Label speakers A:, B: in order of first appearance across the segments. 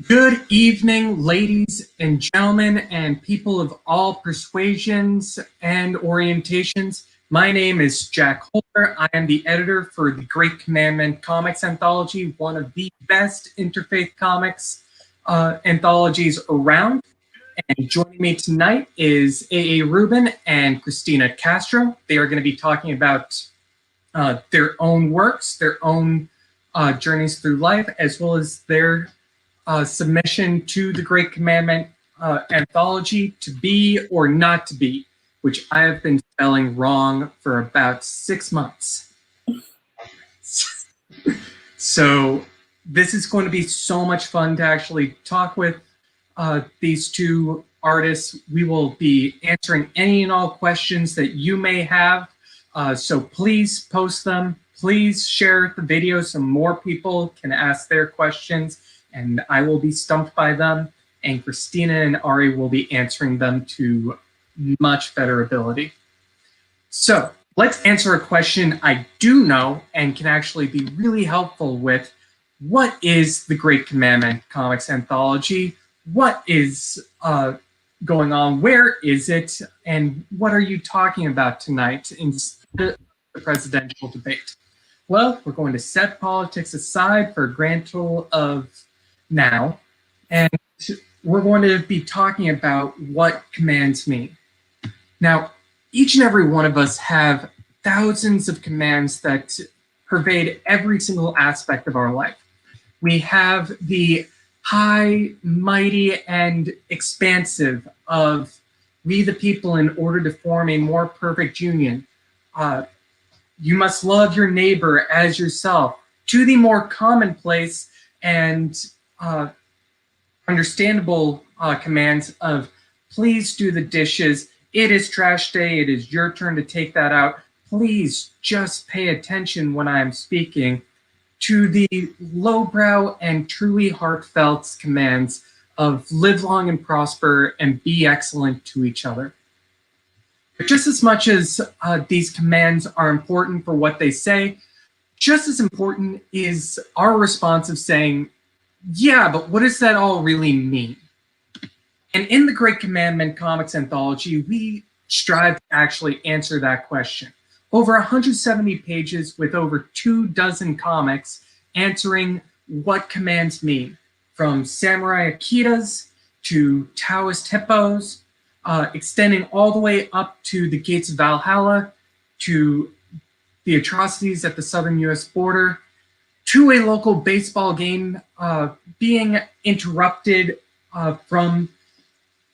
A: Good evening, ladies and gentlemen, and people of all persuasions and orientations. My name is Jack Holder. I am the editor for the Great Commandment Comics Anthology, one of the best interfaith comics anthologies around. And joining me tonight is A.A. Rubin and Christina Castro. They are going to be talking about their own works, their own journeys through life, as well as their submission to the Great Commandment anthology, To Be or Not to Be, which I have been spelling wrong for about 6 months. So this is going to be so much fun to actually talk with these two artists. We will be answering any and all questions that you may have. So please post them. Please share the video so more people can ask their questions, and I will be stumped by them, and Christina and Ari will be answering them to much better ability. So let's answer a question I do know and can actually be really helpful with. What is the Great Commandment Comics Anthology? What is going on? Where is it? And what are you talking about tonight instead of the presidential debate? Well, we're going to set politics aside for a grand total of now, and we're going to be talking about what commands mean. Now, each and every one of us have thousands of commands that pervade every single aspect of our life. We have the high, mighty, and expansive of we the people in order to form a more perfect union. You must love your neighbor as yourself, to the more commonplace and understandable commands of please do the dishes. It is trash day. It is your turn to take that out. Please just pay attention when I am speaking. To the lowbrow and truly heartfelt commands of live long and prosper and be excellent to each other. But just as much as these commands are important for what they say, just as important is our response of saying, yeah, but what does that all really mean? And in the Great Commandment Comics Anthology, we strive to actually answer that question. Over 170 pages with over 24 comics answering what commands mean, from samurai akitas to Taoist hippos, extending all the way up to the gates of Valhalla, to the atrocities at the southern US border, to a local baseball game being interrupted from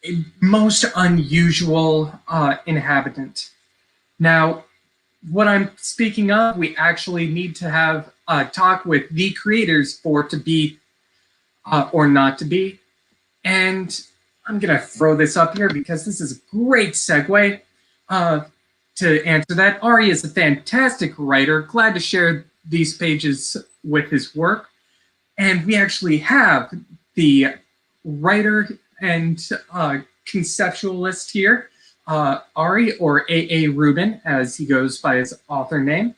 A: a most unusual inhabitant. Now, what I'm speaking of, we actually need to have a talk with the creators for To Be or Not to Be. And I'm going to throw this up here because this is a great segue to answer that. Ari is a fantastic writer, glad to share these pages with his work. And we actually have the writer and conceptualist here, Ari, or A.A. Rubin, as he goes by his author name.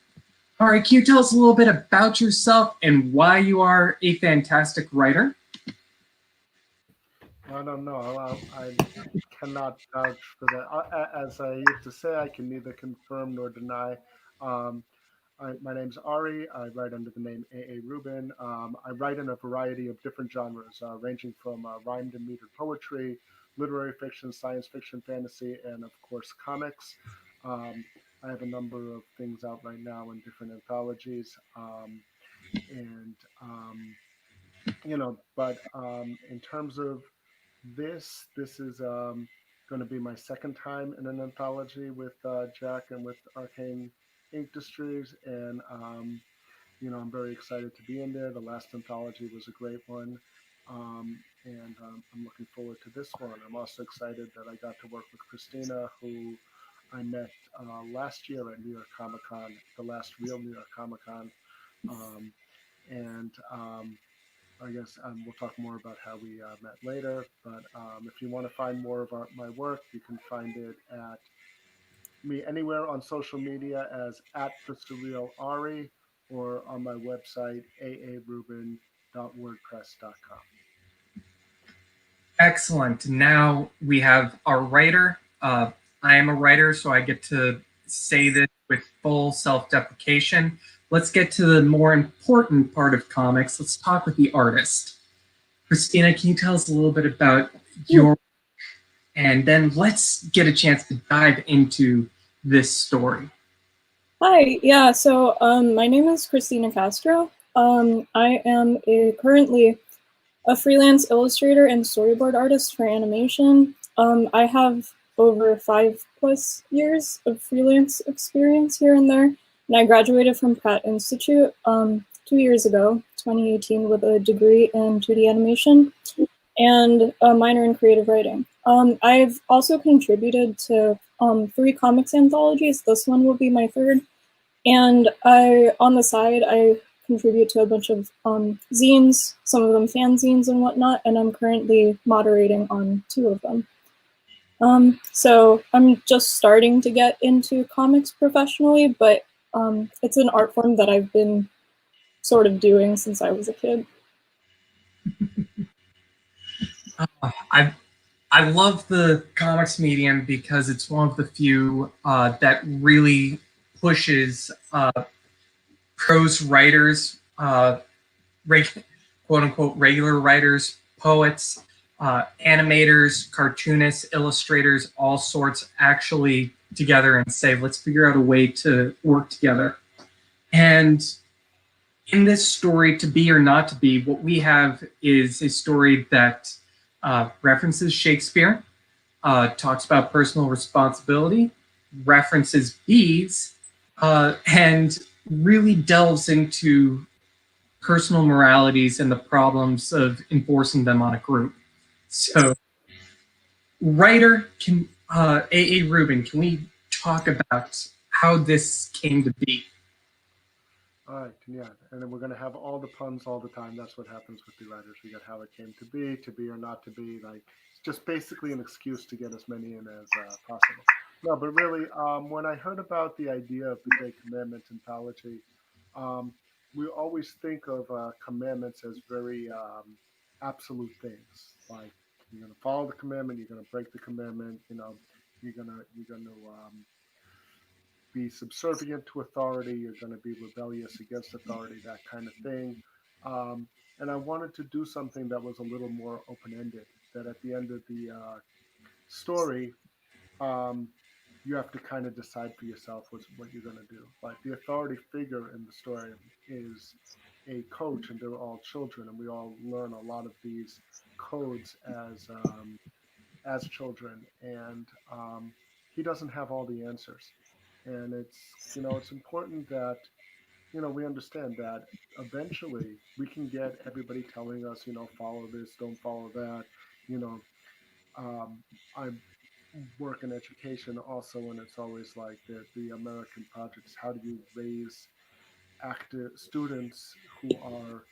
A: Ari, can you tell us a little bit about yourself and why you are a fantastic writer?
B: I don't know. I cannot vouch for that. As I used to say, I can neither confirm nor deny. Um, my name's Ari. I write under the name A.A. Rubin. I write in a variety of different genres, ranging from rhymed and metered poetry, literary fiction, science fiction, fantasy, and of course comics. Um, I have a number of things out right now in different anthologies, and but in terms of this is going to be my second time in an anthology with Jack and with Arcane Industries, and I'm very excited to be in there. The last anthology was a great one, and I'm looking forward to this one. I'm also excited that I got to work with Christina, who I met last year at New York Comic Con, the last real New York Comic Con, um, and I guess we'll talk more about how we met later. But if you want to find more of my work, you can find it at me anywhere on social media as at the Surreal Ari, or on my website aarubin.wordpress.com.
A: Excellent. Now we have our writer. I am a writer, so I get to say this with full self-deprecation. Let's get to the more important part of comics. Let's talk with the artist. Christina, can you tell us a little bit about your, and then let's get a chance to dive into this story.
C: Hi, yeah, so my name is Christina Castro. I am currently a freelance illustrator and storyboard artist for animation. I have over 5+ years of freelance experience here and there, and I graduated from Pratt Institute 2 years ago, 2018, with a degree in 2D animation and a minor in creative writing. I've also contributed to 3 comics anthologies. This one will be my third. And on the side, I contribute to a bunch of zines, some of them fanzines and whatnot, and I'm currently moderating on 2 of them. So I'm just starting to get into comics professionally, but it's an art form that I've been sort of doing since I was a kid.
A: I love the comics medium because it's one of the few that really pushes prose writers, quote unquote regular writers, poets, animators, cartoonists, illustrators, all sorts actually together and say, let's figure out a way to work together. And in this story, To Be or Not to Be, what we have is a story that references Shakespeare, talks about personal responsibility, references bees, and really delves into personal moralities and the problems of enforcing them on a group. So, writer, can A.A. Rubin, can we talk about how this came to be?
B: All right, yeah, and then we're going to have all the puns all the time. That's what happens with the writers. We got how it came to be or not to be. Like, it's just basically an excuse to get as many in as possible. No, but really, when I heard about the idea of the Day Commandments anthology, um, we always think of commandments as very absolute things. Like, you're going to follow the commandment, you're going to break the commandment. You know, you're going to be subservient to authority, you're going to be rebellious against authority, that kind of thing. And I wanted to do something that was a little more open ended, that at the end of the story, um, you have to kind of decide for yourself what you're going to do. Like the authority figure in the story is a coach, and they're all children, and we all learn a lot of these codes as children, and he doesn't have all the answers. And it's important that we understand that eventually we can get everybody telling us, follow this, don't follow that. You know, I work in education also, and it's always like the American project is how do you raise active students who are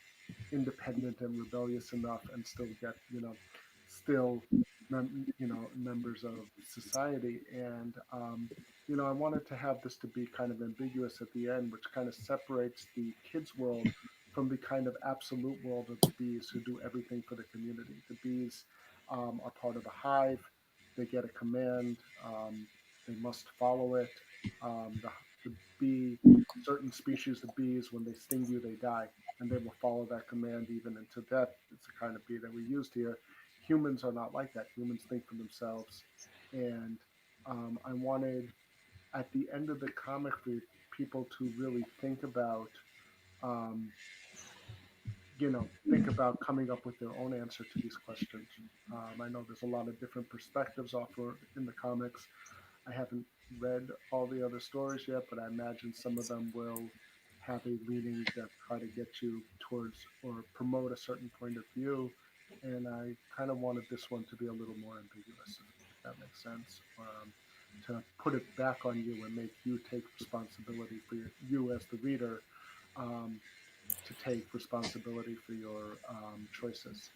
B: independent and rebellious enough and still get still members of society. And I wanted to have this to be kind of ambiguous at the end, which kind of separates the kids world from the kind of absolute world of the bees who do everything for the community. The bees are part of a hive. They get a command. They must follow it. The bee Certain species of bees, when they sting you, they die, and they will follow that command even into death. It's the kind of bee that we used here. Humans are not like that. Humans think for themselves. And I wanted, at the end of the comic, for people to really um, think about coming up with their own answer to these questions. I know there's a lot of different perspectives offered in the comics. I haven't read all the other stories yet, but I imagine some of them will have a leaning that try to get you towards or promote a certain point of view. And I kind of wanted this one to be a little more ambiguous, if that makes sense. To put it back on you and make you take responsibility for you as the reader, um, to take responsibility for your choices.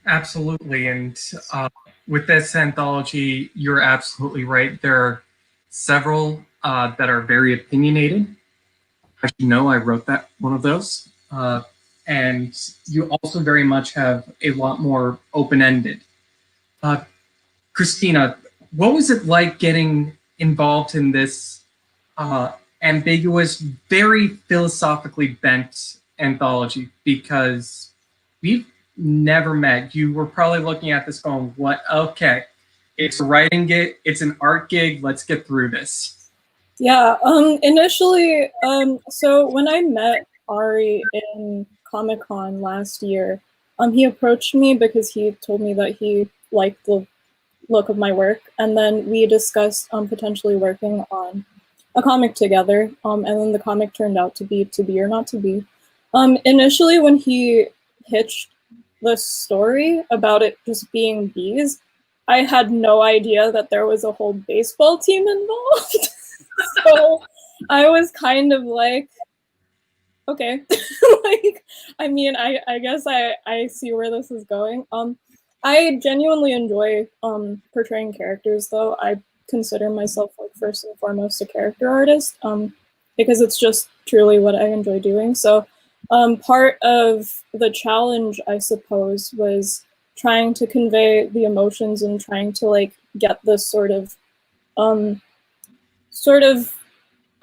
A: Absolutely. And with this anthology, you're absolutely right. There are several that are very opinionated. As you know, I wrote that one of those. and you also very much have a lot more open-ended. Christina, what was it like getting involved in this ambiguous, very philosophically bent anthology? Because we've never met. You were probably looking at this going, what? Okay, it's a writing gig, it's an art gig, let's get through this.
C: Yeah, initially, so when I met Ari in Comic-Con last year, he approached me because he told me that he liked the look of my work, and then we discussed potentially working on a comic together, and then the comic turned out to be or not to be. Initially, when he pitched the story about it just being bees, I had no idea that there was a whole baseball team involved. So I was kind of like, okay, like, I mean, I guess I see where this is going. I genuinely enjoy portraying characters, though. I consider myself like first and foremost a character artist, because it's just truly what I enjoy doing. So part of the challenge, I suppose, was trying to convey the emotions and trying to like get this sort of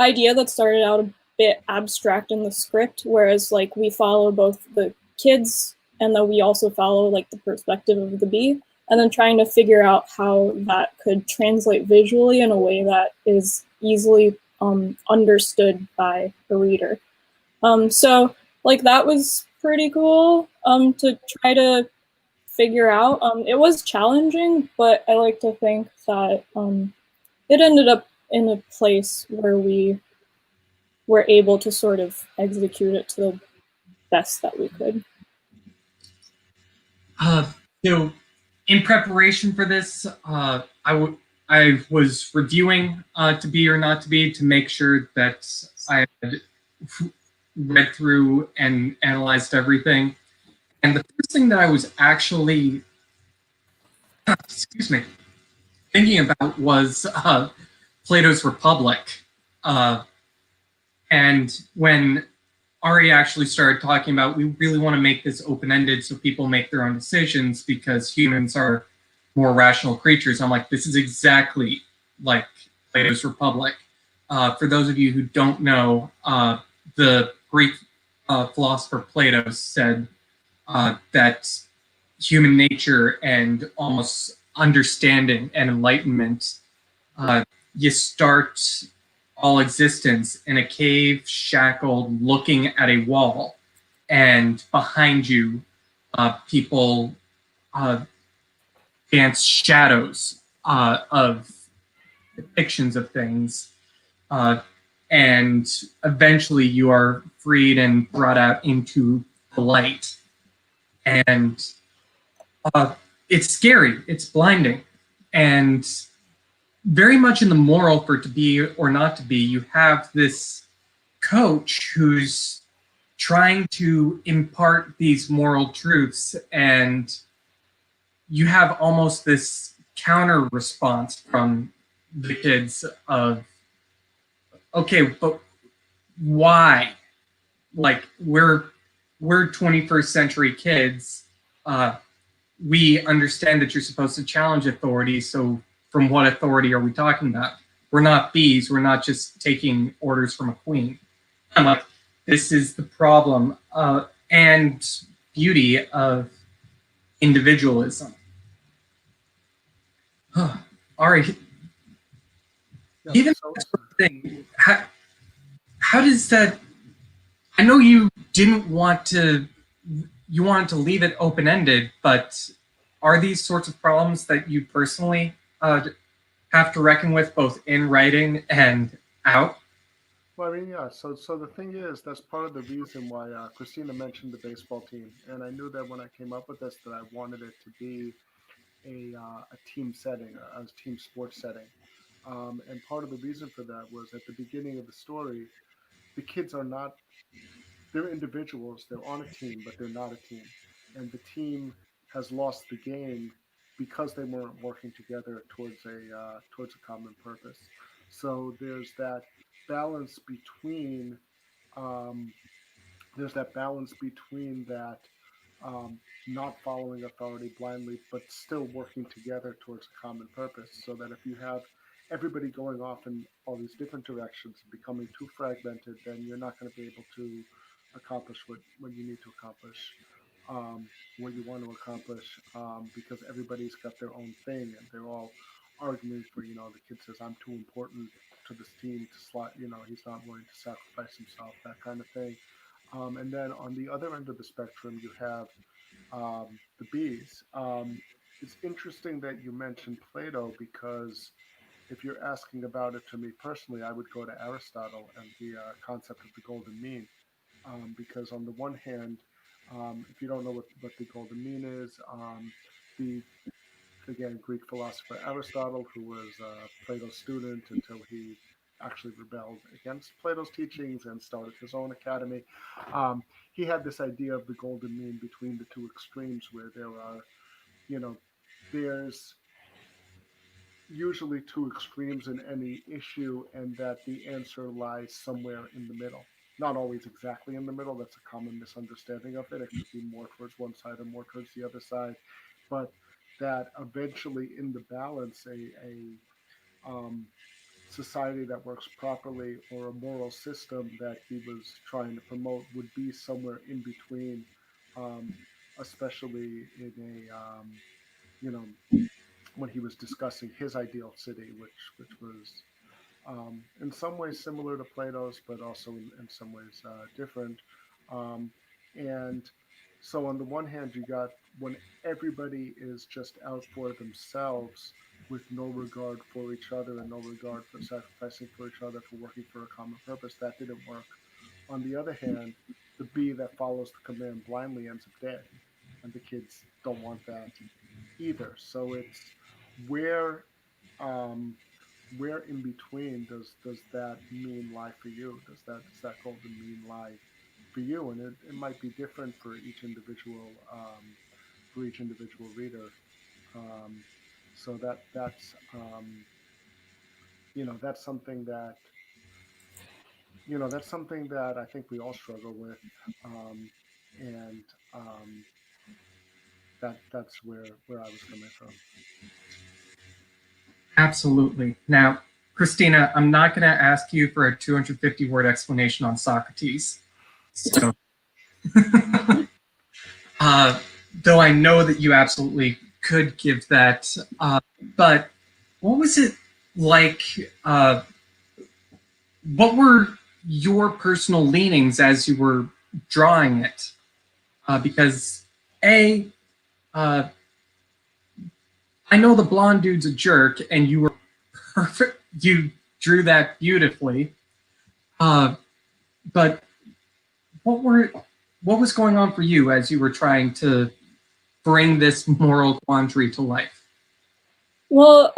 C: idea that started out a bit abstract in the script, whereas like we follow both the kids and then we also follow like the perspective of the bee, and then trying to figure out how that could translate visually in a way that is easily understood by a reader. So like that was pretty cool to try to figure out. It was challenging, but I like to think that it ended up in a place where we were able to sort of execute it to the best that we could.
A: So, in preparation for this, I was reviewing To Be or Not to Be to make sure that I had read through and analyzed everything. And the first thing that I was actually, excuse me, thinking about was Plato's Republic. And when Ari actually started talking about, we really want to make this open-ended so people make their own decisions because humans are more rational creatures. I'm like, this is exactly like Plato's Republic. For those of you who don't know, the Greek philosopher Plato said that human nature and almost understanding and enlightenment, you start all existence in a cave, shackled, looking at a wall, and behind you, people dance shadows of depictions of things, and eventually you are freed and brought out into the light. And it's scary, it's blinding, and very much in the moral for To Be or Not to Be, you have this coach who's trying to impart these moral truths, and you have almost this counter response from the kids of, okay, but why? Like, we're 21st century kids. We understand that you're supposed to challenge authority, so from what authority are we talking about? We're not bees, we're not just taking orders from a queen. I'm like, this is the problem and beauty of individualism. Ari, even
B: So,
A: that sort of thing, how does that, I know you didn't want to, you wanted to leave it open-ended, but are these sorts of problems that you personally have to reckon with both in writing and out?
B: well, I mean, yeah. So the thing is, that's part of the reason why Christina mentioned the baseball team, and I knew that when I came up with this, that I wanted it to be a team setting, a team sports setting. And part of the reason for that was at the beginning of the story, the kids are not, they're individuals, they're on a team, but they're not a team. And the team has lost the game because they weren't working together towards a common purpose. So there's that balance between um, there's that balance between that, not following authority blindly, but still working together towards a common purpose. So that if you have everybody going off in all these different directions and becoming too fragmented, then you're not going to be able to accomplish what you need to accomplish, what you want to accomplish, because everybody's got their own thing and they're all arguing for, the kid says, I'm too important to this team to slot, he's not willing to sacrifice himself, that kind of thing. And then on the other end of the spectrum, you have the bees. It's interesting that you mentioned Plato because if you're asking about it to me personally, I would go to Aristotle and the concept of the golden mean. Because on the one hand, if you don't know what the golden mean is, the again Greek philosopher Aristotle, who was Plato's student until he actually rebelled against Plato's teachings and started his own academy. He had this idea of the golden mean between the two extremes, where there are, you know, there's usually two extremes in any issue, and that the answer lies somewhere in the middle. Not always exactly in the middle. That's a common misunderstanding of it. It could be more towards one side or more towards the other side, but that eventually, in the balance, a society that works properly or a moral system that he was trying to promote would be somewhere in between, um, especially in a you know when he was discussing his ideal city, which was in some ways similar to Plato's, but also in some ways different. Um, and so, on the one hand, you got when everybody is just out for themselves with no regard for each other and no regard for sacrificing for each other, for working for a common purpose, that didn't work. On the other hand, the bee that follows the command blindly ends up dead. And the kids don't want that either. So it's where um, where in between does that mean lie for you? Does that golden mean lie for you? And it might be different for each individual reader. Um, so that's something that I think we all struggle with, um, and that's where I was coming from.
A: Absolutely. Now, Christina, I'm not going to ask you for a 250-word explanation on Socrates. So, though I know that you absolutely could give that. But what was it like? What were your personal leanings as you were drawing it? Because A, I know the blonde dude's a jerk, and you were perfect. You drew that beautifully. But what was going on for you as you were trying to bring this moral quandary to life?
C: Well,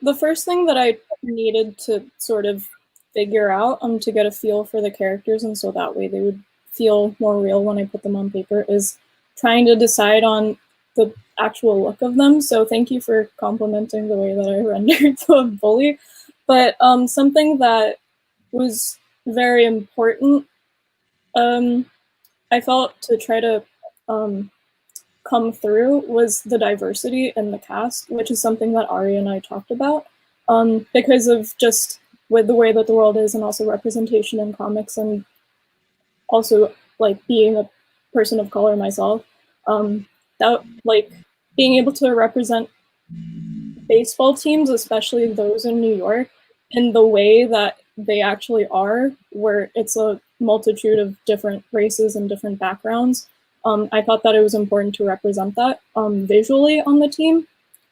C: the first thing that I needed to sort of figure out to get a feel for the characters, and so that way they would feel more real when I put them on paper, is trying to decide on the actual look of them. So thank you for complimenting the way that I rendered the bully. But something that was very important, I felt, to try to come through was the diversity in the cast, which is something that Ari and I talked about, because of just with the way that the world is, and also representation in comics, and also like being a person of color myself, that like being able to represent baseball teams, especially those in New York, in the way that they actually are, where it's a multitude of different races and different backgrounds. I thought that it was important to represent that visually on the team.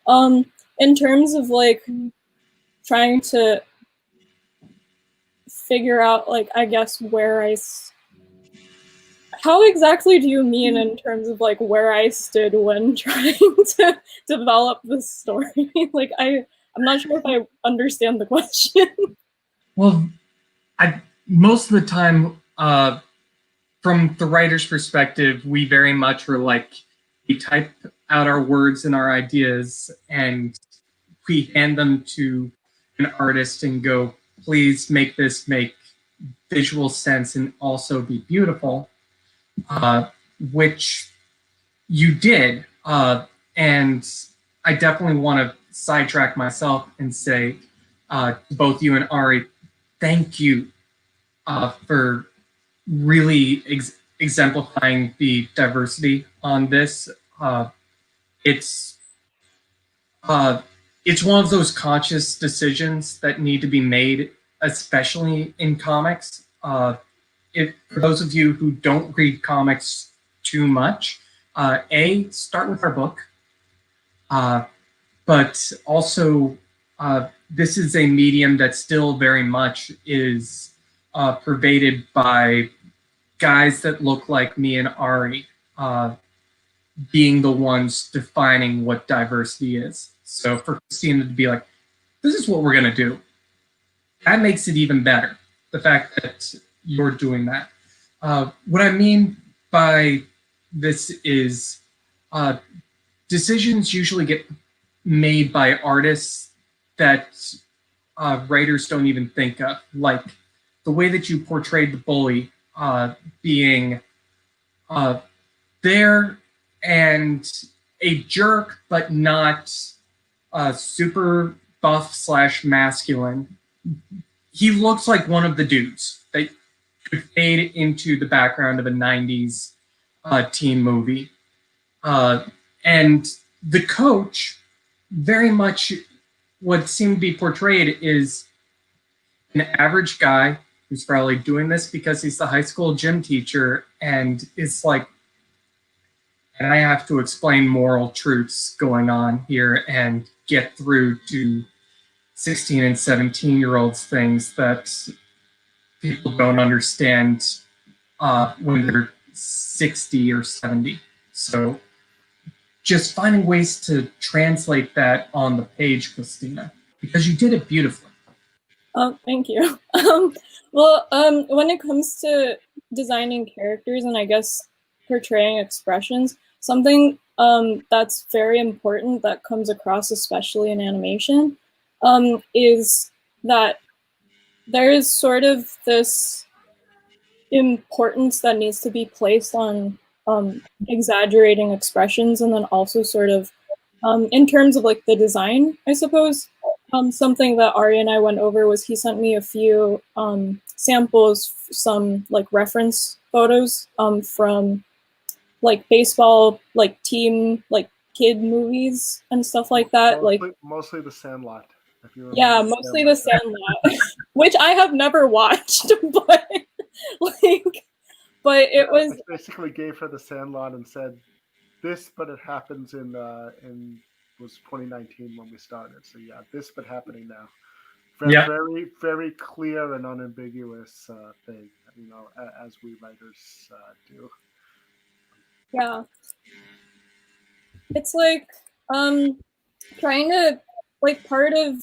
C: In terms of like trying to figure out, like, I guess how exactly do you mean in terms of like where I stood when trying to develop this story? Like, I'm not sure if I understand the question.
A: Well, most of the time, from the writer's perspective, we very much are like, we type out our words and our ideas and we hand them to an artist and go, please make this make visual sense and also be beautiful. which you did. And I definitely want to sidetrack myself and say to both you and Ari, thank you for really exemplifying the diversity on this. It's it's one of those conscious decisions that need to be made, especially in comics. For those of you who don't read comics too much, start with our book, but also this is a medium that still very much is pervaded by guys that look like me and Ari being the ones defining what diversity is. So for Christina to be like, this is what we're going to do, that makes it even better. The fact that you're doing that. What I mean by this is decisions usually get made by artists that writers don't even think of, like the way that you portrayed the bully being there and a jerk, but not super buff / masculine. He looks like one of the dudes that could fade into the background of a 90s teen movie. And the coach, very much what seemed to be portrayed is an average guy who's probably doing this because he's the high school gym teacher and is like, and I have to explain moral truths going on here and get through to 16 and 17-year-olds things that people don't understand when they're 60 or 70. So just finding ways to translate that on the page, Christina, because you did it beautifully.
C: Oh, thank you. When it comes to designing characters and I guess portraying expressions, something that's very important that comes across, especially in animation, is that there is sort of this importance that needs to be placed on exaggerating expressions, and then also sort of in terms of like the design, I suppose. Something that Ari and I went over was he sent me a few samples, some like reference photos from like baseball, like team, like kid movies and stuff like that.
B: Mostly The Sandlot. If you
C: yeah, mostly The Sandlot, which I have never watched, but it was.
B: I basically gave her The Sandlot and said this, but it happens in was 2019 when we started. So yeah, this but happening now. Very, very clear and unambiguous thing, you know, as we writers do.
C: Yeah. It's like trying to, like, part of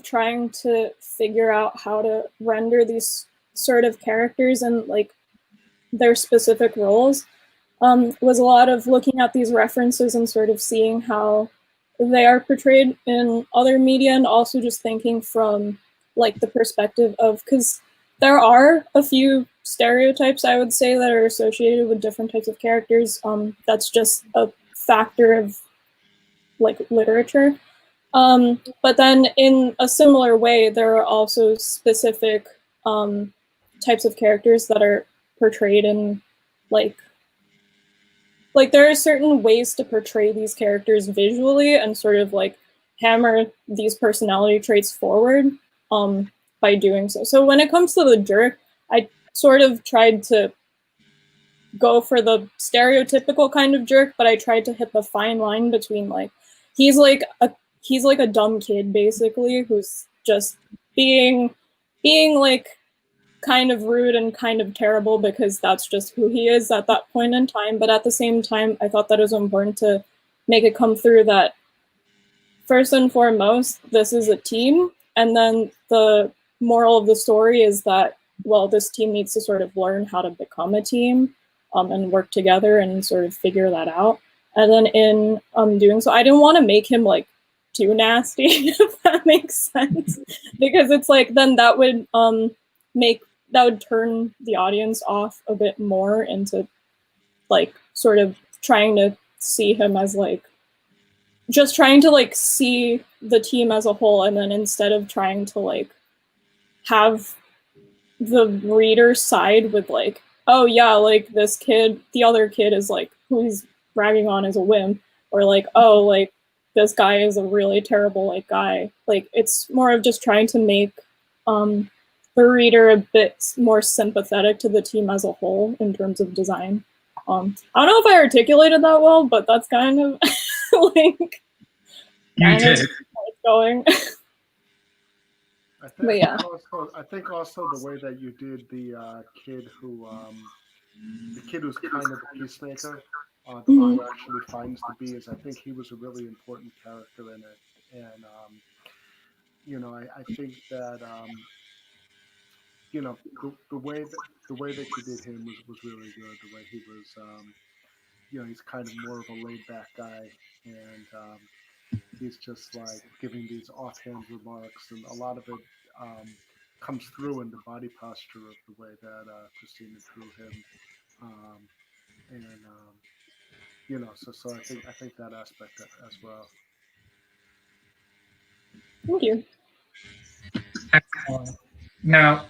C: trying to figure out how to render these sort of characters and like their specific roles was a lot of looking at these references and sort of seeing how they are portrayed in other media, and also just thinking from like the perspective of, because there are a few stereotypes, I would say, that are associated with different types of characters. That's just a factor of like literature. But then in a similar way, there are also specific types of characters that are portrayed in like there are certain ways to portray these characters visually and sort of like hammer these personality traits forward by doing so. So when it comes to the jerk, I sort of tried to go for the stereotypical kind of jerk, but I tried to hit the fine line between like he's like a dumb kid basically who's just being like kind of rude and kind of terrible because that's just who he is at that point in time. But at the same time, I thought that it was important to make it come through that first and foremost, this is a team. And then the moral of the story is that, well, this team needs to sort of learn how to become a team and work together and sort of figure that out. And then in doing so, I didn't want to make him like too nasty, if that makes sense, because it's like then that would make that would turn the audience off a bit more into like sort of trying to see him as like just trying to like see the team as a whole, and then instead of trying to like have the reader side with like, oh yeah, like this kid, the other kid is like who he's bragging on is a wimp, or like, oh, like this guy is a really terrible like guy. Like it's more of just trying to make the reader a bit more sympathetic to the team as a whole in terms of design. I don't know if I articulated that well, but that's kind of like
A: You did.
C: where it's going. But yeah.
B: I think also the way that you did the kid who's kind of the peacemaker, the one who actually finds the bees. I think he was a really important character in it, and I think that the way that you did him was really good. The way he was, he's kind of more of a laid back guy, and he's just like giving these offhand remarks, and a lot of it comes through in the body posture of the way that Christina drew him, um, and so I think that aspect as well.
C: Thank you.
A: Excellent. Now,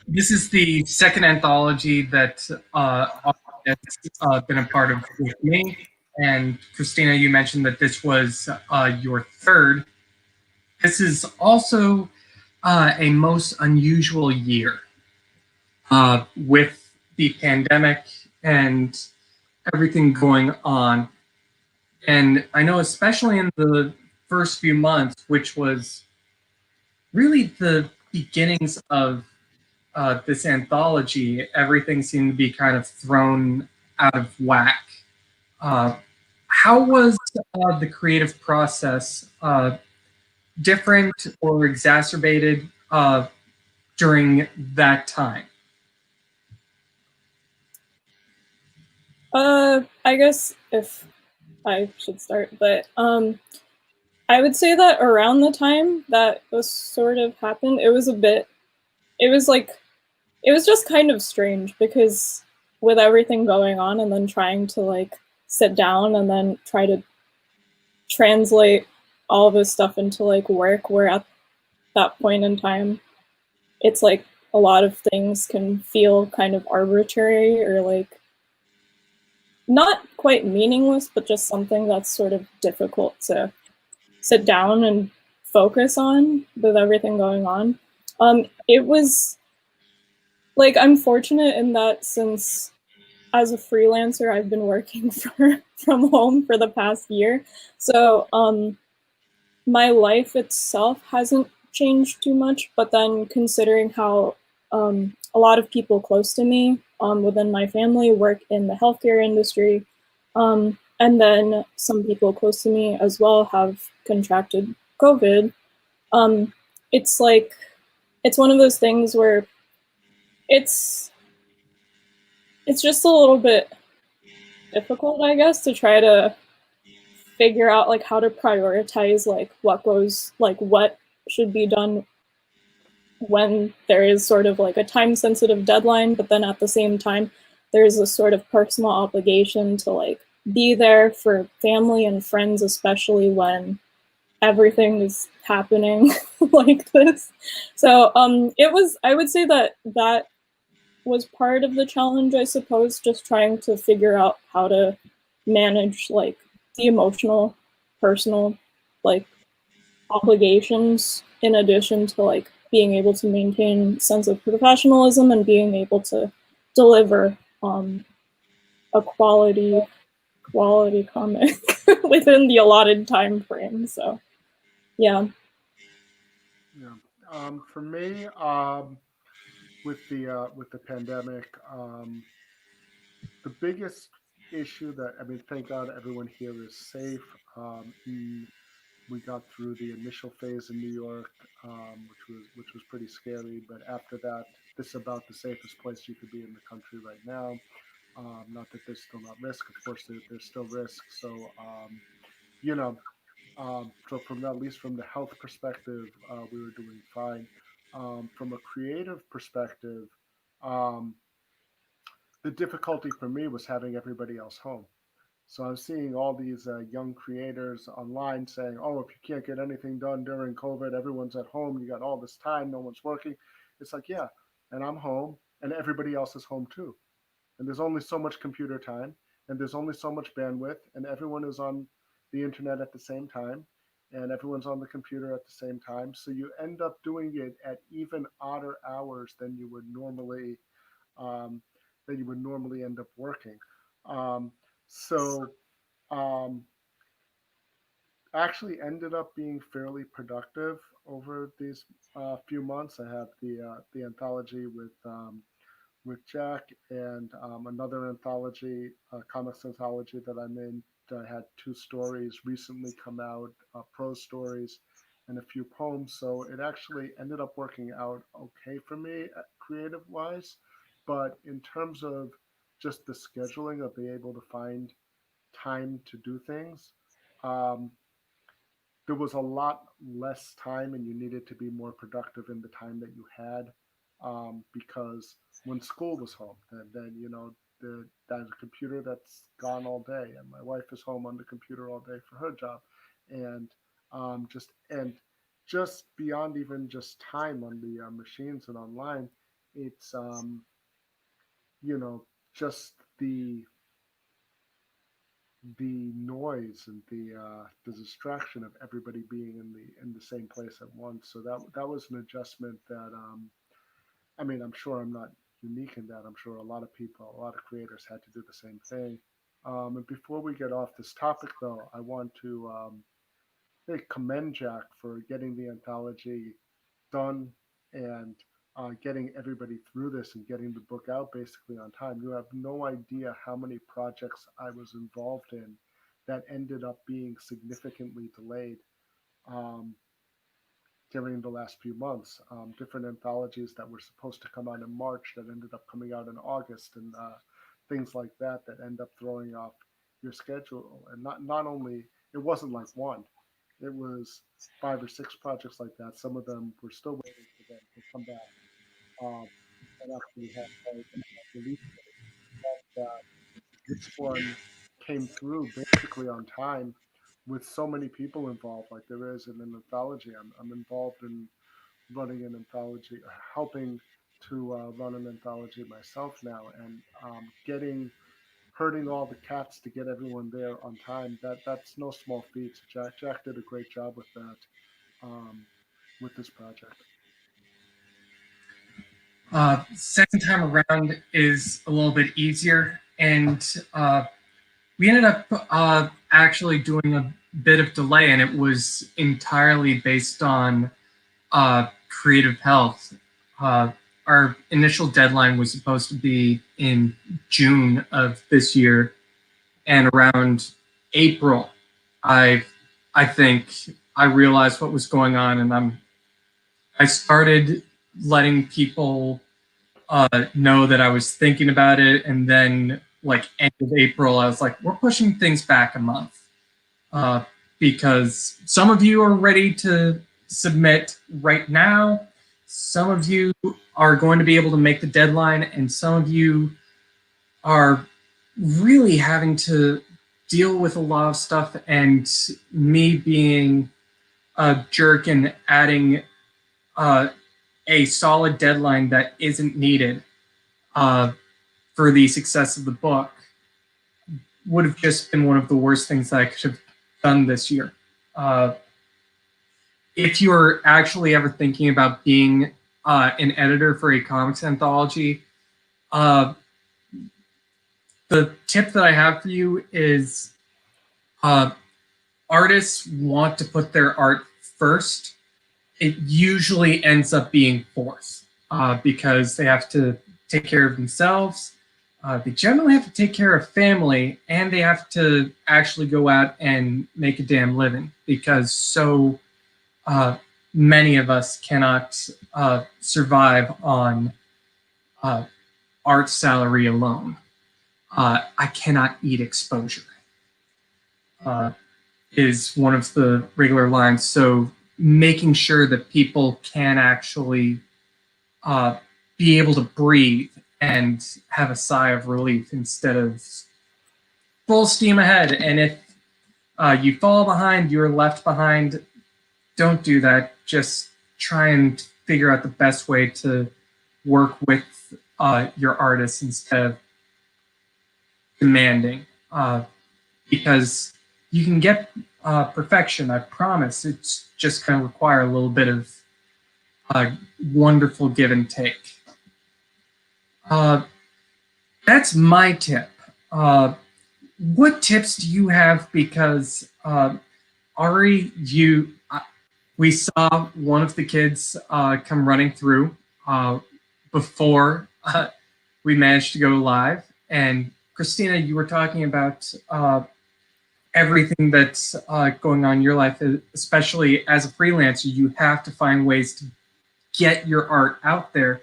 A: this is the second anthology that has been a part of with me. And Christina, you mentioned that this was your third. This is also a most unusual year with the pandemic and everything going on. And I know, especially in the first few months, which was really the beginnings of this anthology, everything seemed to be kind of thrown out of whack. How was the creative process different or exacerbated during that time?
C: I guess if I should start, but I would say that around the time that this sort of happened, it was just kind of strange because with everything going on and then trying to like sit down and then try to translate all of this stuff into like work, where at that point in time, it's like a lot of things can feel kind of arbitrary or like not quite meaningless, but just something that's sort of difficult to sit down and focus on with everything going on. It was like, I'm fortunate in that since as a freelancer, I've been working from home for the past year. So my life itself hasn't changed too much, but then considering how a lot of people close to me within my family work in the healthcare industry, and then some people close to me as well have contracted COVID. It's like, it's one of those things where it's just a little bit difficult, I guess, to try to figure out like how to prioritize like what should be done when there is sort of like a time sensitive deadline, but then at the same time there's a sort of personal obligation to like be there for family and friends, especially when everything is happening like this. So I would say that was part of the challenge, I suppose, just trying to figure out how to manage like the emotional, personal, like obligations in addition to like being able to maintain sense of professionalism and being able to deliver a quality comic within the allotted time frame. So yeah.
B: For me, with the pandemic, the biggest issue that, I mean, thank God everyone here is safe. We got through the initial phase in New York, which was pretty scary. But after that, this is about the safest place you could be in the country right now. Not that there's still not risk, of course there's still risk. So so from at least from the health perspective, we were doing fine. from a creative perspective, um, the difficulty for me was having everybody else home. So I'm seeing all these young creators online saying, "Oh, if you can't get anything done during COVID, everyone's at home. You got all this time, no one's working." It's like, yeah, and I'm home, and everybody else is home too. And there's only so much computer time, and there's only so much bandwidth, and everyone is on the internet at the same time, and everyone's on the computer at the same time. So you end up doing it at even odder hours um, than you would normally end up working. Um, so um, actually ended up being fairly productive over these few months. I have the anthology with Jack and another anthology, comics anthology that I'm in. I had two stories recently come out, prose stories, and a few poems. So it actually ended up working out okay for me, creative wise. But in terms of just the scheduling of being able to find time to do things, um, there was a lot less time and you needed to be more productive in the time that you had, because when school was home, then you know that computer that's gone all day, and my wife is home on the computer all day for her job, and just beyond even just time on the machines and online, it's you know just the noise and the distraction of everybody being in the same place at once. So that was an adjustment that I mean, I'm sure I'm not unique in that. I'm sure a lot of people, a lot of creators had to do the same thing. And before we get off this topic, though, I want to commend Jack for getting the anthology done and getting everybody through this and getting the book out basically on time. You have no idea how many projects I was involved in that ended up being significantly delayed um, during the last few months. Different anthologies that were supposed to come out in March that ended up coming out in August, and things like that that end up throwing off your schedule. And not only it wasn't like one, it was 5 or 6 projects like that. Some of them were still waiting for them to come back um, and actually have release that. This one came through basically on time with so many people involved, like there is in an anthology. I'm involved in running an anthology, helping to run an anthology myself now, and getting herding all the cats to get everyone there on time. That's no small feat. So Jack did a great job with that, um, with this project.
A: Second time around is a little bit easier, and we ended up actually doing a bit of delay, and it was entirely based on creative health. Uh, our initial deadline was supposed to be in June of this year, and around April, I I think I realized what was going on, and I started letting people know that I was thinking about it, and then like end of April, I was like, we're pushing things back a month uh, because some of you are ready to submit right now. Some of you are going to be able to make the deadline, and some of you are really having to deal with a lot of stuff. And me being a jerk and adding uh, a solid deadline that isn't needed uh, for the success of the book would have just been one of the worst things that I could have done this year. Uh, if you're actually ever thinking about being an editor for a comics anthology, uh, the tip that I have for you is uh, artists want to put their art first. It usually ends up being fourth because they have to take care of themselves. They generally have to take care of family, and they have to actually go out and make a damn living because so many of us cannot survive on art salary alone. I cannot eat exposure is one of the regular lines. So making sure that people can actually be able to breathe and have a sigh of relief instead of full steam ahead. And if you fall behind, you're left behind, don't do that. Just try and figure out the best way to work with your artists instead of demanding, because you can get perfection, I promise. It's just going to require a little bit of wonderful give and take. That's my tip. What tips do you have? Because Ari, we saw one of the kids come running through before we managed to go live. And Christina, you were talking about everything that's going on in your life, especially as a freelancer. You have to find ways to get your art out there.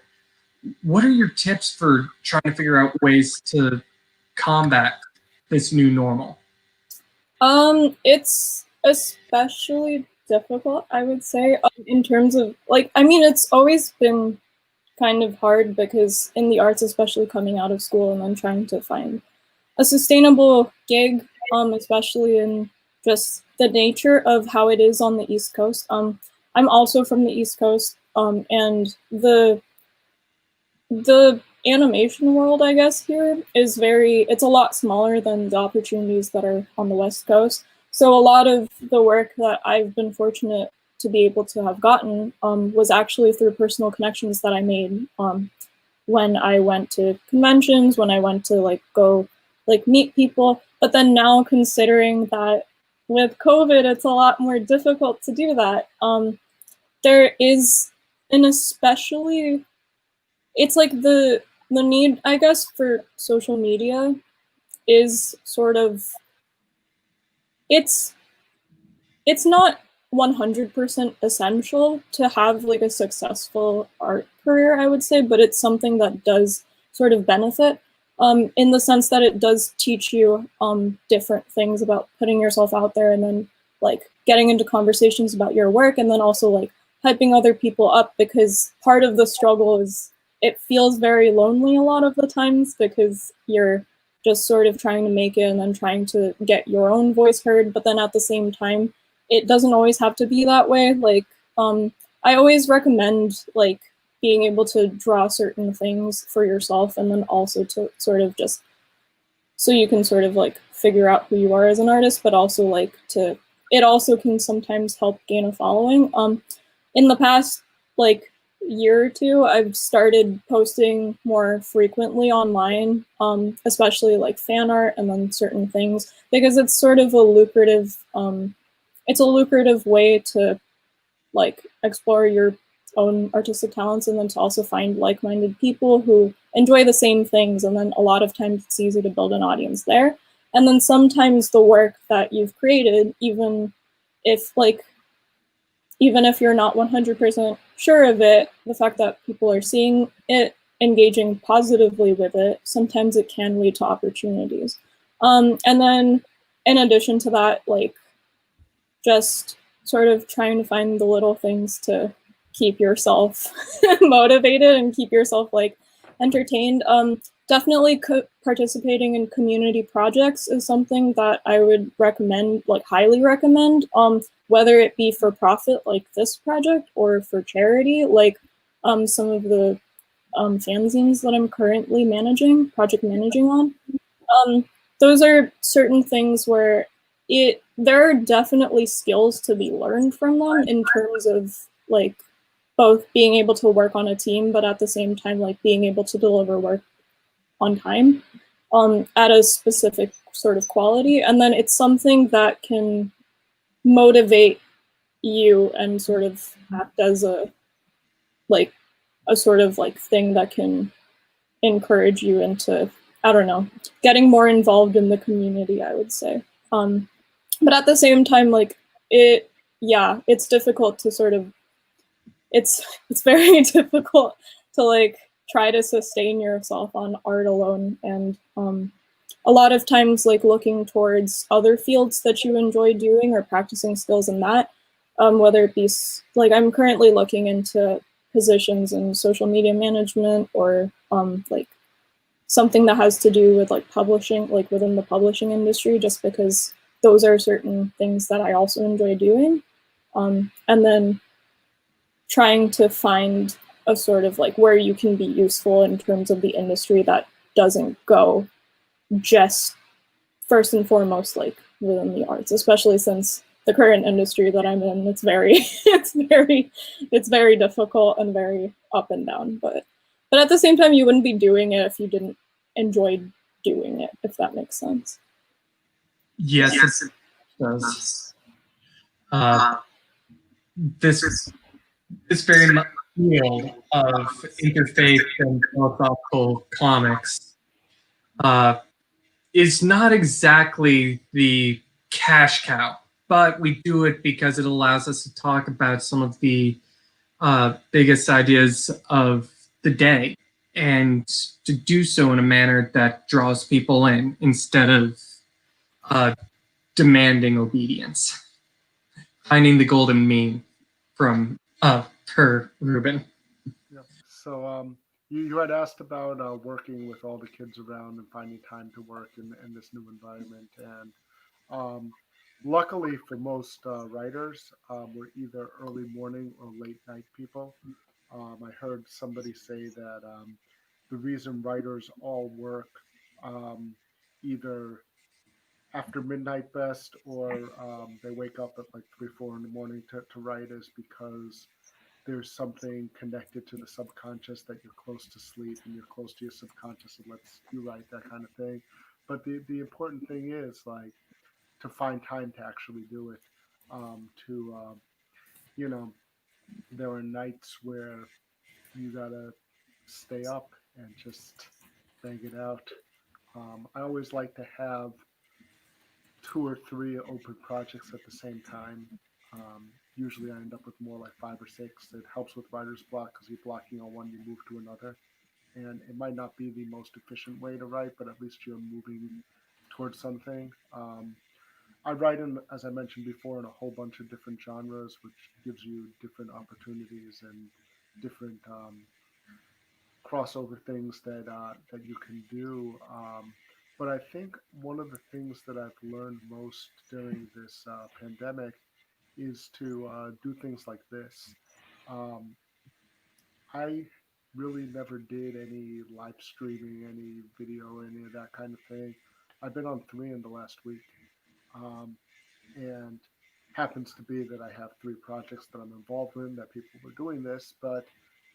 A: What are your tips for trying to figure out ways to combat this new normal?
C: It's especially difficult, I would say, in terms of, like, I mean, it's always been kind of hard because in the arts, especially coming out of school and then trying to find a sustainable gig, especially in just the nature of how it is on the East Coast. I'm also from the East Coast, and the animation world, I guess, here is it's a lot smaller than the opportunities that are on the West Coast. So a lot of the work that I've been fortunate to be able to have gotten was actually through personal connections that I made when I went to conventions, when I went to go meet people. But then now, considering that with COVID, it's a lot more difficult to do that. There is an especially, it's like the need, I guess, for social media is sort of, it's not 100% essential to have like a successful art career, I would say, but it's something that does sort of benefit in the sense that it does teach you different things about putting yourself out there and then like getting into conversations about your work, and then also like hyping other people up, because part of the struggle is it feels very lonely a lot of the times because you're just sort of trying to make it and then trying to get your own voice heard, but then at the same time, it doesn't always have to be that way. Like, I always recommend like being able to draw certain things for yourself, and then also to sort of just, so you can sort of like figure out who you are as an artist, but also like it also can sometimes help gain a following. In the past, like, year or two, I've started posting more frequently online, especially like fan art and then certain things, because it's sort of a lucrative, it's a lucrative way to like explore your own artistic talents, and then to also find like-minded people who enjoy the same things. And then a lot of times it's easy to build an audience there. And then sometimes the work that you've created, even if you're not 100% sure of it, the fact that people are seeing it, engaging positively with it, sometimes it can lead to opportunities. And then in addition to that, like just sort of trying to find the little things to keep yourself motivated and keep yourself like entertained. Definitely participating in community projects is something that I would recommend, like highly recommend, whether it be for profit like this project or for charity, like some of the fanzines that I'm currently project managing on. Those are certain things where there are definitely skills to be learned from them in terms of like both being able to work on a team, but at the same time, like being able to deliver work on time at a specific sort of quality. And then it's something that can motivate you and sort of act as a sort of like thing that can encourage you into, I don't know, getting more involved in the community, I would say. But at the same time, like it's difficult to sort of, it's very difficult to like try to sustain yourself on art alone. And a lot of times like looking towards other fields that you enjoy doing or practicing skills in that, whether it be like I'm currently looking into positions in social media management or like something that has to do with like publishing, like within the publishing industry, just because those are certain things that I also enjoy doing. And then trying to find a sort of like where you can be useful in terms of the industry that doesn't go just first and foremost like within the arts, especially since the current industry that I'm in, it's very it's very difficult and very up and down. But at the same time, you wouldn't be doing it if you didn't enjoy doing it, if that makes sense.
A: Yes, it does. This very much field of interfaith and philosophical comics is not exactly the cash cow, but we do it because it allows us to talk about some of the biggest ideas of the day, and to do so in a manner that draws people in instead of demanding obedience. Finding the golden mean from per Rubin.
B: Yep. So you had asked about working with all the kids around and finding time to work in this new environment. And luckily for most writers, we're either early morning or late night people. I heard somebody say that the reason writers all work either after midnight best or they wake up at like 3, 4 in the morning to write is because there's something connected to the subconscious that you're close to sleep and you're close to your subconscious and lets you write that kind of thing. But the important thing is like to find time to actually do it. You know, there are nights where you gotta stay up and just bang it out. I always like to have 2 or 3 open projects at the same time. Usually I end up with more like 5 or 6. It helps with writer's block because you're blocking on one, you move to another. And it might not be the most efficient way to write, but at least you're moving towards something. I write in, as I mentioned before, in a whole bunch of different genres, which gives you different opportunities and different crossover things that you can do. But I think one of the things that I've learned most during this pandemic is to do things like this. Um, I really never did any live streaming, any video, any of that kind of thing. I've been on 3 in the last week. Um, and happens to be that I have 3 projects that I'm involved in that people were doing this, but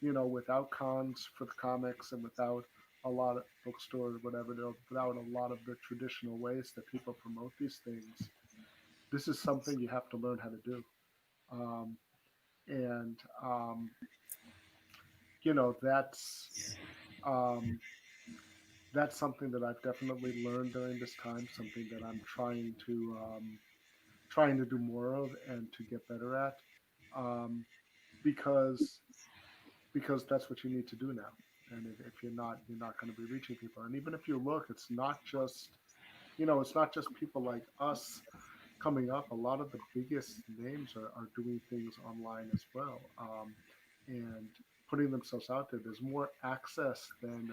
B: without cons for the comics and without a lot of bookstores, whatever, without a lot of the traditional ways that people promote these things, this is something you have to learn how to do. Um, and you know um, that's something that I've definitely learned during this time. Something that I'm trying to do more of and to get better at, um, because that's what you need to do now. And if you're not going to be reaching people. And even if you look, it's not just people like us coming up. A lot of the biggest names are doing things online as well, and putting themselves out there. There's more access than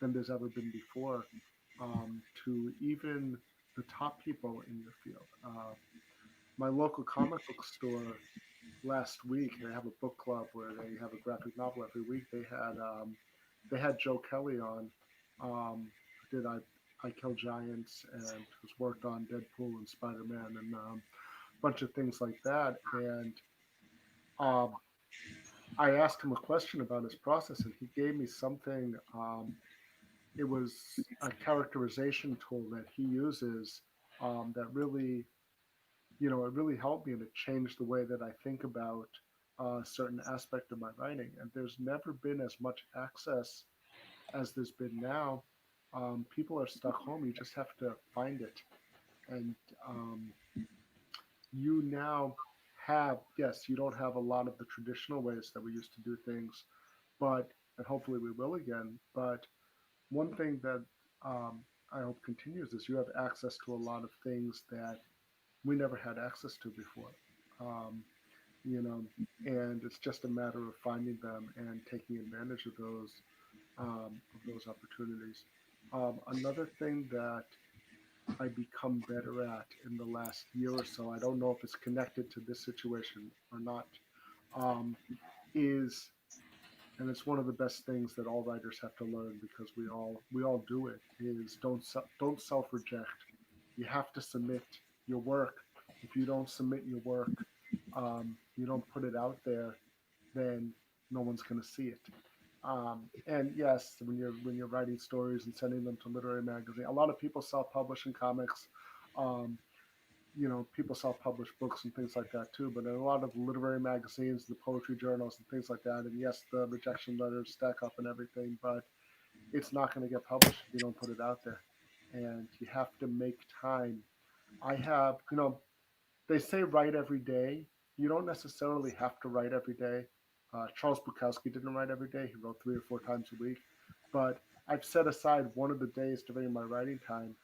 B: there's ever been before, to even the top people in your field. My local comic book store last week, they have a book club where they have a graphic novel every week. They had Joe Kelly on, who did I Kill Giants and who's worked on Deadpool and Spider Man and a bunch of things like that. And um, I asked him a question about his process, and he gave me something. It was a characterization tool that he uses, that really, it really helped me and it changed the way that I think about a certain aspect of my writing. And there's never been as much access as there's been now. People are stuck home. You just have to find it. And you now have, yes, you don't have a lot of the traditional ways that we used to do things, but, and hopefully we will again. But one thing that I hope continues is you have access to a lot of things that we never had access to before. Um, and it's just a matter of finding them and taking advantage of those opportunities. Another thing that I become better at in the last year or so, I don't know if it's connected to this situation or not, um, is, and it's one of the best things that all writers have to learn because we all do it, is don't self reject. You have to submit your work. If you don't submit your work, you don't put it out there, then no one's going to see it. And yes, when you're writing stories and sending them to literary magazine, a lot of people self-publish in comics. Um, people self-publish books and things like that too. But in a lot of the literary magazines, the poetry journals, and things like that, and yes, the rejection letters stack up and everything, but it's not going to get published if you don't put it out there. And you have to make time. I have, they say write every day. You don't necessarily have to write every day. Charles Bukowski didn't write every day. He wrote 3 or 4 times a week. But I've set aside one of the days during my writing time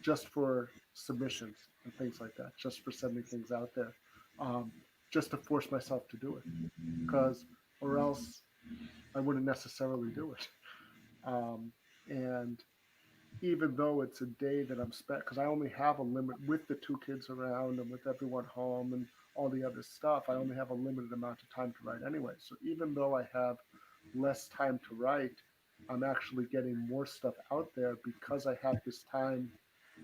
B: just for submissions and things like that, just for sending things out there, um, just to force myself to do it, because or else I wouldn't necessarily do it. Um, and even though it's a day that I'm spent, because I only have a limit with the 2 kids around and with everyone home and all the other stuff, I only have a limited amount of time to write anyway. So even though I have less time to write, I'm actually getting more stuff out there because I have this time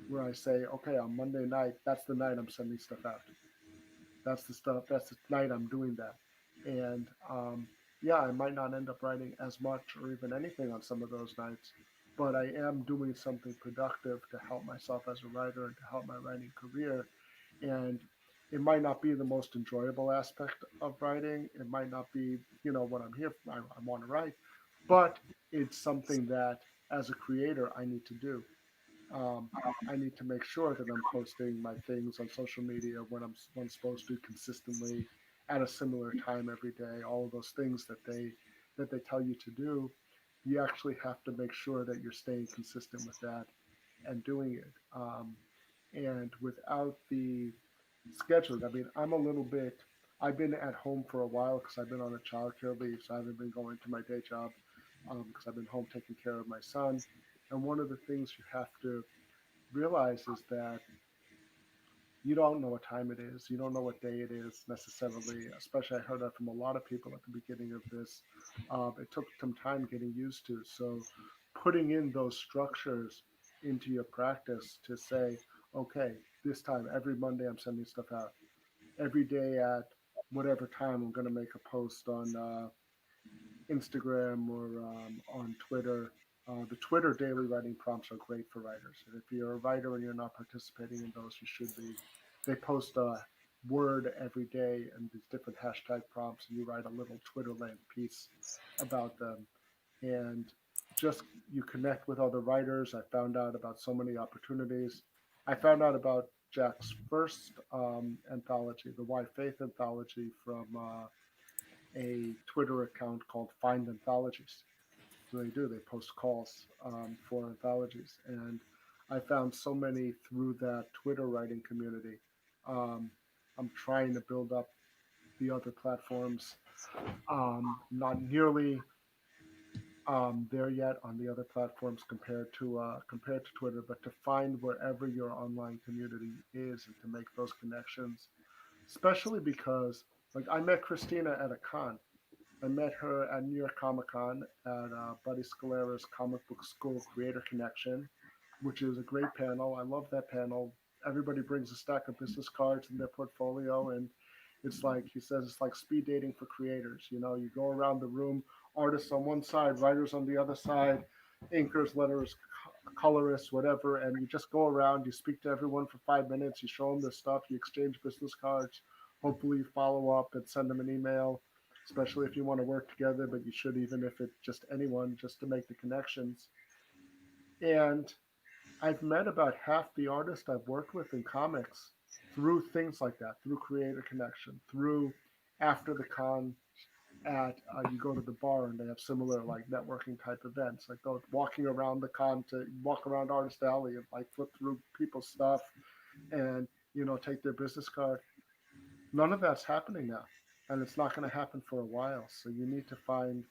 B: where I say, okay, on Monday night, that's the night I'm sending stuff out. That's the night I'm doing that. And yeah, I might not end up writing as much or even anything on some of those nights, but I am doing something productive to help myself as a writer and to help my writing career. And it might not be the most enjoyable aspect of writing. It might not be, what I'm here for. I want to write, but it's something that as a creator, I need to do. um, I need to make sure that I'm posting my things on social media when I'm supposed to consistently at a similar time every day. All of those things that they tell you to do, you actually have to make sure that you're staying consistent with that and doing it. And without the scheduling, I mean, I'm a little bit. I've been at home for a while because I've been on a childcare leave, so I haven't been going to my day job because I've been home taking care of my son. And one of the things you have to realize is that you don't know what time it is. You don't know what day it is necessarily. Especially, I heard that from a lot of people at the beginning of this. It took some time getting used to. So, putting in those structures into your practice to say, okay, this time every Monday I'm sending stuff out. Every day at whatever time I'm going to make a post on Instagram or on Twitter. The Twitter daily writing prompts are great for writers. And if you're a writer and you're not participating in those, you should be. They post a word every day and these different hashtag prompts, and you write a little Twitter length piece about them. And just you connect with other writers. I found out about so many opportunities. I found out about Jack's first anthology, the Why Faith anthology, from a Twitter account called Find Anthologies. So they do, they post calls for anthologies. And I found so many through that Twitter writing community. Um, I'm trying to build up the other platforms. Not nearly there yet on the other platforms compared to Twitter, but to find wherever your online community is and to make those connections, especially because like I met Christina at a con. I met her at New York Comic Con at Buddy Scalera's Comic Book School Creator Connection, which is a great panel. I love that panel. Everybody brings a stack of business cards in their portfolio, and it's like he says, it's like speed dating for creators. You go around the room, artists on one side, writers on the other side, inkers, letters, colorists, whatever, and you just go around. You speak to everyone for 5 minutes. You show them their stuff. You exchange business cards. Hopefully, you follow up and send them an email, especially if you want to work together, but you should, even if it's just anyone, just to make the connections. And I've met about half the artists I've worked with in comics through things like that, through Creator Connection, through after the con at you go to the bar and they have similar like networking type events, like those walking around the con to walk around Artist Alley and like flip through people's stuff and take their business card. None of that's happening now. and it's not going to happen for a while. So you need to find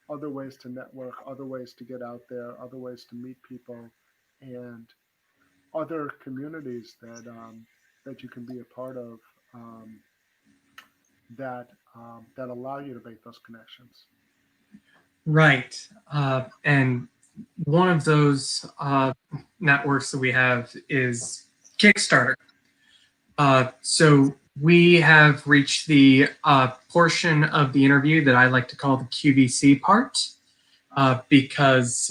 B: other ways to network, other ways to get out there, other ways to meet people, and other communities that you can be a part of, um, that allow you to make those connections.
A: Right. And one of those networks that we have is Kickstarter. So we have reached the portion of the interview that I like to call the QVC part, because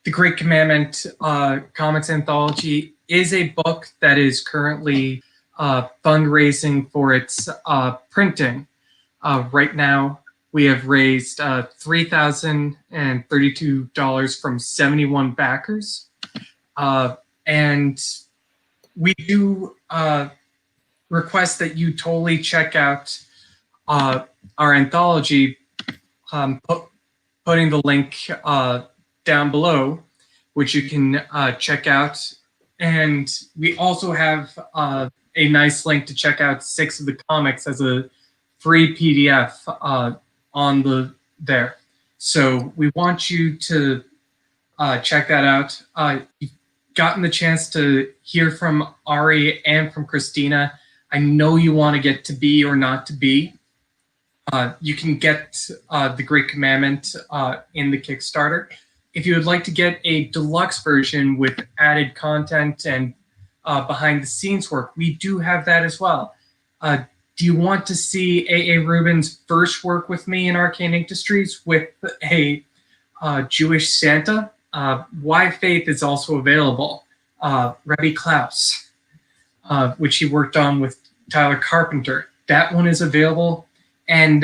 A: The Great Commandment Comics Anthology is a book that is currently fundraising for its printing. Right now, we have raised $3,032 from 71 backers. And we do request that you totally check out our anthology, putting the link down below, which you can check out. And we also have a nice link to check out 6 of the comics as a free PDF on there. So we want you to check that out. You've gotten the chance to hear from Ari and from Christina. I know you want to get to be or not to be. You can get The Great Commandment in the Kickstarter. If you would like to get a deluxe version with added content and behind the scenes work, we do have that as well. Do you want to see A.A. Rubin's first work with me in Arcane Industries with a Jewish Santa? Why Faith is also available. Rebbe Klaus, which he worked on with Tyler Carpenter. That one is available. And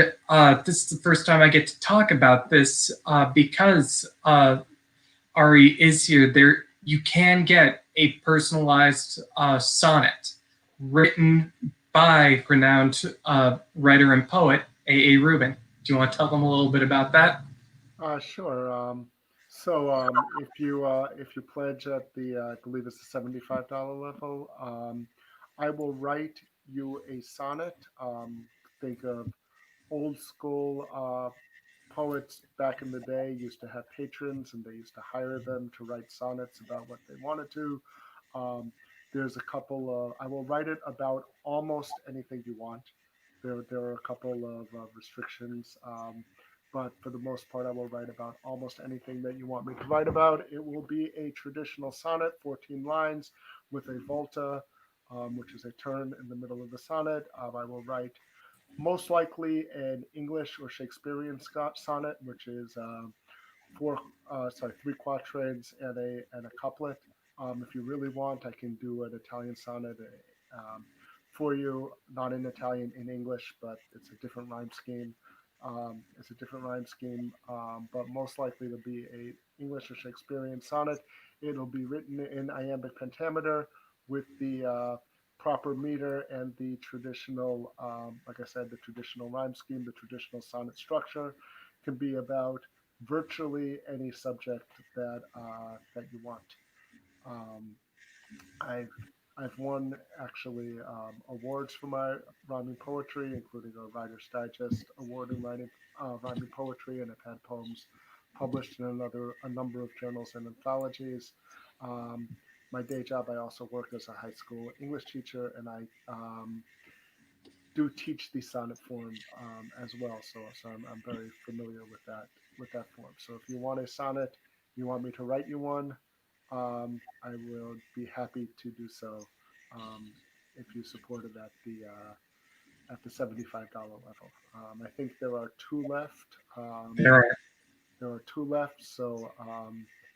A: this is the first time I get to talk about this because Ari is here. There, you can get a personalized sonnet written by renowned writer and poet A.A. Rubin. Do you want to tell them a little bit about that?
B: Sure. If you pledge at the I believe it's the $75 level, I will write you a sonnet. Think of old school poets back in the day used to have patrons, and they used to hire them to write sonnets about what they wanted to. There's a couple of, I will write it about almost anything you want. There are a couple of restrictions, but for the most part, I will write about almost anything that you want me to write about. It will be a traditional sonnet, 14 lines with a volta, which is a turn in the middle of the sonnet. I will write most likely an English or Shakespearean sonnet, which is 3 quatrains and a couplet. If you really want, I can do an Italian sonnet for you, not in Italian, in English, but it's a different rhyme scheme. But most likely to be a English or Shakespearean sonnet. It'll be written in iambic pentameter with the proper meter and the traditional, like I said, the traditional rhyme scheme, the traditional sonnet structure. Can be about virtually any subject that you want. I've won actually awards for my rhyming poetry, including a Writer's Digest award in rhyming poetry, and I've had poems published in a number of journals and anthologies. My day job, I also work as a high school English teacher, and I do teach the sonnet form as well. So I'm very familiar with that form. So if you want a sonnet, you want me to write you one, I will be happy to do so if you support it at the $75 level. I think there are 2 left. There are 2 left, so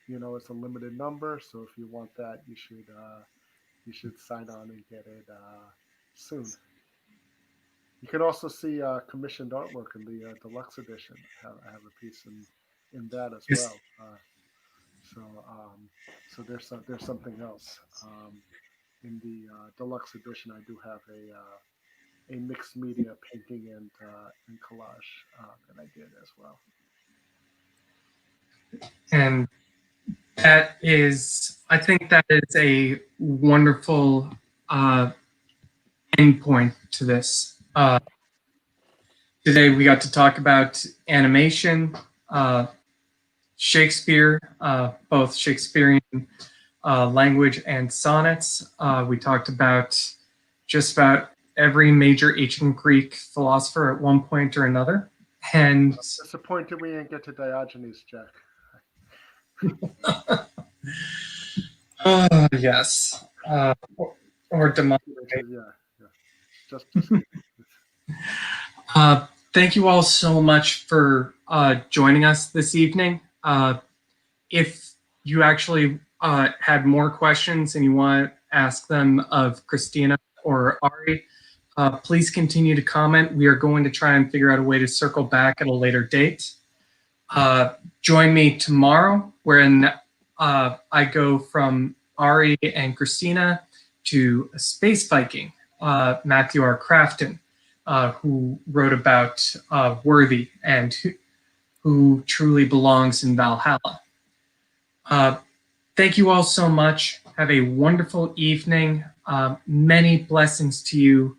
B: it's a limited number. So if you want that, you should sign on and get it soon. You can also see commissioned artwork in the deluxe edition. I have a piece in that as well. So there's something else. In the deluxe edition, I do have a mixed media painting and collage that I did as well.
A: And I think that is a wonderful endpoint to this. Today we got to talk about animation, Shakespeare, both Shakespearean language and sonnets. We talked about just about every major ancient Greek philosopher at one point or another. And
B: disappointed we didn't get to Diogenes, Jack.
A: yes. Or Demosthenes.
B: Yeah. Just
A: thank you all so much for joining us this evening. If you actually had more questions and you want to ask them of Christina or Ari, please continue to comment. We are going to try and figure out a way to circle back at a later date. Join me tomorrow when I go from Ari and Christina to a space Viking, Matthew R. Crafton, who wrote about Worthy and who truly belongs in Valhalla. Thank you all so much. Have a wonderful evening. Many blessings to you.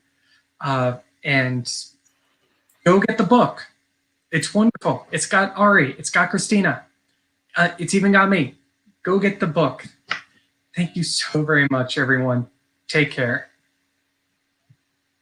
A: And go get the book. It's wonderful. It's got Ari. It's got Christina. It's even got me. Go get the book. Thank you so very much, everyone. Take care.